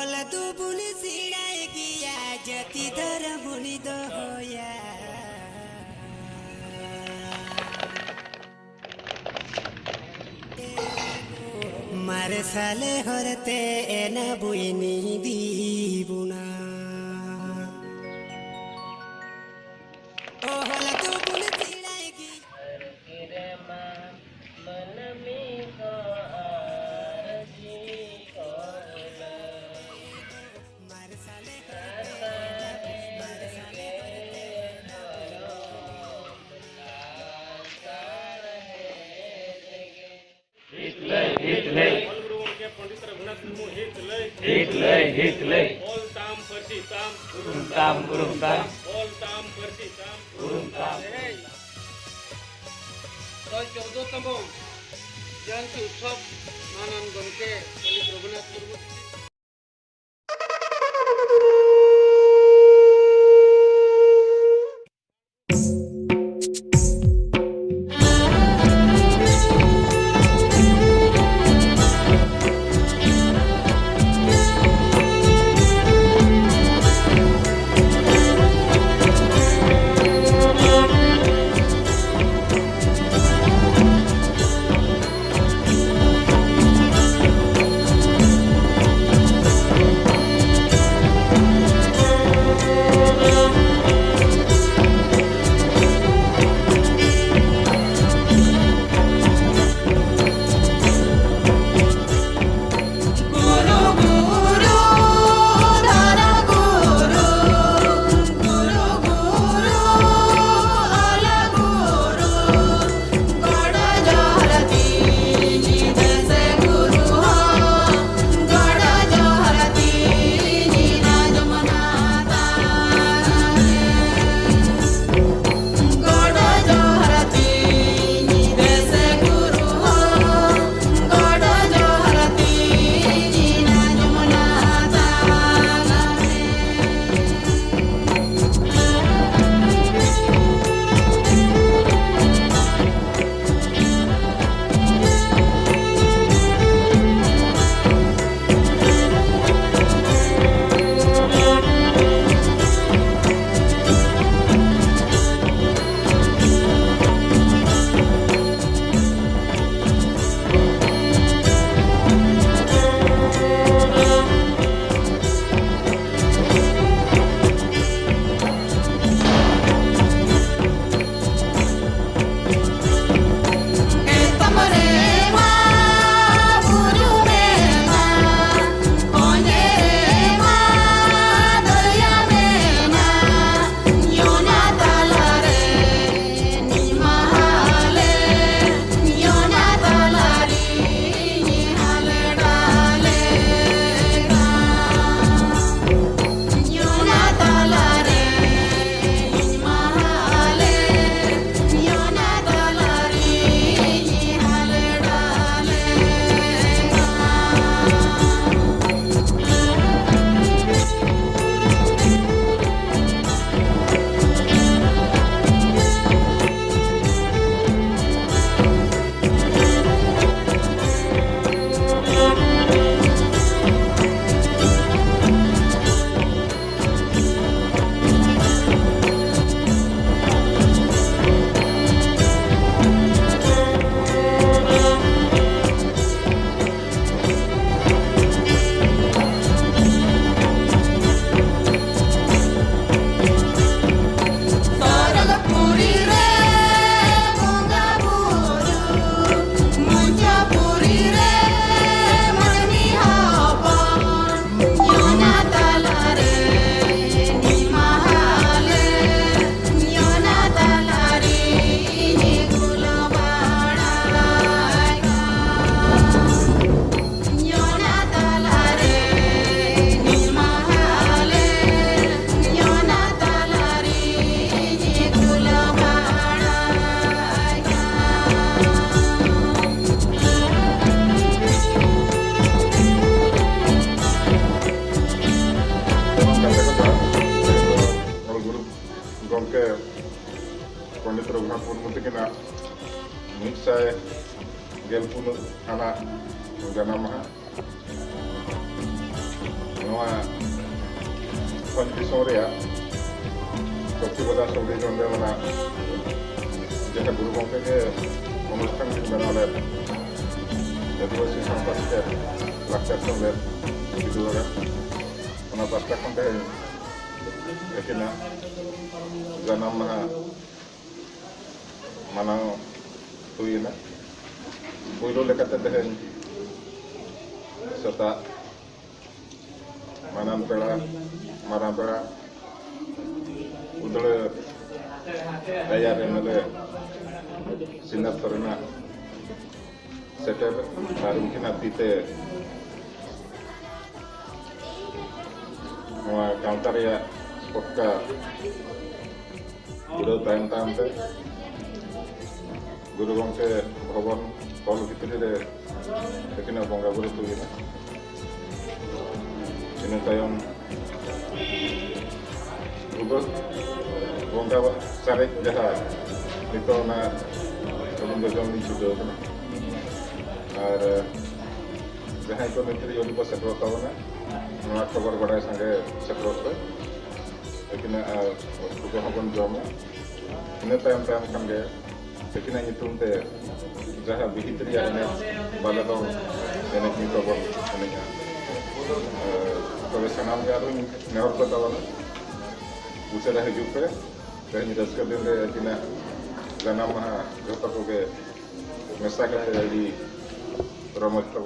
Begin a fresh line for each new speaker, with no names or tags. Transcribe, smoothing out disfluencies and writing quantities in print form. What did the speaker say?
होला तू बुनी सिडाए किया जति धर बुनी दोया मारे साले हरते एना बुइनी दीबुना ओ होला तू बुनी सिडाए की
Hitlay. All tam persi tam. Urung tam. All tam persi tam. Urung tam.
Soal 14 tamo Jangan Utsab Nanan Gomke Pandit Raghunath Murmu
Pandit Raghunath Murmu tikina miksai gelpun anak jana maha ᱱᱚᱣᱟ ᱠᱷᱚᱸᱡ ᱫᱤᱥᱚᱢ ᱨᱮᱭᱟᱜ ᱥᱚᱠᱛᱤᱵᱚᱫᱟ ᱥᱚᱵᱽᱲᱤ ᱚᱸᱰᱮ ᱚᱱᱟ ᱡᱟᱦᱟᱸ ᱜᱩᱨᱩ ᱜᱚᱢᱠᱮ ᱜᱮ ᱚᱱᱩᱥᱴᱷᱟᱱ ᱵᱮᱱᱟᱣ ᱞᱮᱫ ᱟᱹᱫᱤᱵᱟᱹᱥᱤ ᱥᱟᱶᱛᱟ ᱥᱮᱪᱮᱫ ᱞᱟᱠᱪᱟᱨ ᱥᱮᱢᱞᱮᱫ ᱵᱤᱫᱩᱣᱟᱜ ᱚᱱᱟ ᱯᱟᱥᱴᱟ ᱠᱷᱚᱱ ᱛᱮᱦᱮᱧ ᱟᱹᱠᱤᱱᱟᱜ ᱡᱟᱱᱟᱢ ᱢᱟᱦᱟ ᱢᱟᱱᱟᱣ ᱦᱩᱭᱮᱱᱟ। ᱯᱳᱭᱞᱳ ᱞᱮᱠᱟᱛᱮ ᱛᱮᱦᱮᱧ ᱥᱮᱛᱟᱜ ᱢᱟᱨᱟᱝ ᱯᱮᱲᱟ ᱩᱫᱽᱲᱟᱹ ᱫᱟᱭᱟᱨ MLA ᱥᱤᱱᱟᱛ ᱥᱚᱨᱮᱱᱟᱜ ᱥᱮᱴᱮᱨ ᱟᱨ ᱩᱱᱠᱤᱱᱟᱜ ᱛᱤᱛᱮ ᱱᱚᱣᱟ ᱜᱟᱶᱛᱟ ᱨᱮᱭᱟᱜ ᱯᱚᱛᱠᱟ ᱩᱲᱟᱹᱣ ᱛᱟᱭᱚᱢ ᱛᱮ ᱜᱩᱨᱩ ᱜᱚᱢᱠᱮ ᱵᱷᱚᱵᱚᱱ ᱦᱚᱞ ᱵᱷᱤᱛᱨᱤ ᱨᱮ ᱟᱹᱠᱤᱱᱟᱜ ᱵᱚᱸᱜᱟ ᱵᱩᱨᱩ ᱦᱩᱭᱮᱱᱟ। ᱤᱱᱟᱹ ᱛᱟᱭᱚᱢ ᱵᱚᱸᱜᱟ ᱥᱟᱨᱮᱡ ᱡᱟᱦᱟᱸ ᱱᱤᱛᱚᱜ ᱚᱱᱟ ᱟᱹᱞᱤᱧ ᱫᱚ ᱡᱚᱢ ᱞᱤᱧ ᱪᱷᱩᱴᱟᱹᱣ ᱠᱟᱱᱟ ᱟᱨ ᱡᱟᱦᱟᱸᱭ ᱠᱚ ᱱᱤᱛᱨᱤ ᱚᱸᱰᱮ ᱠᱚ ᱥᱮᱴᱮᱨᱚᱜ ᱛᱟᱵᱚᱱᱟ ᱱᱚᱣᱟ ᱠᱷᱚᱵᱚᱨ ᱵᱟᱰᱟᱭ ᱥᱟᱸᱜᱮ ᱥᱮᱴᱮᱨᱚᱜ ᱯᱮ ᱟᱹᱠᱤᱱᱟᱜ ᱩᱛᱩ ᱠᱚᱦᱚᱸ ᱵᱚᱱ ᱡᱚᱢᱟ। ᱤᱱᱟᱹ ᱛᱟᱭᱚᱢ ᱠᱷᱟᱱ ᱜᱮ ᱟᱹᱠᱤᱱᱟᱜ ᱧᱩᱛᱩᱢ ᱛᱮ ᱡᱟᱦᱟᱸ ᱵᱤᱦᱤᱛ ᱨᱮᱭᱟᱜ ᱮᱱᱮᱡ ᱵᱟᱞᱮ ᱫᱚᱝ ᱮᱱᱮᱡ ᱱᱤᱛᱚᱜ ᱵᱚᱱ ᱮᱱᱮᱡᱟ। तब सामान नेहर को तबना उसेरा हजू पे तेज रस्का दिन जाना महा जो को मेसा रमज तब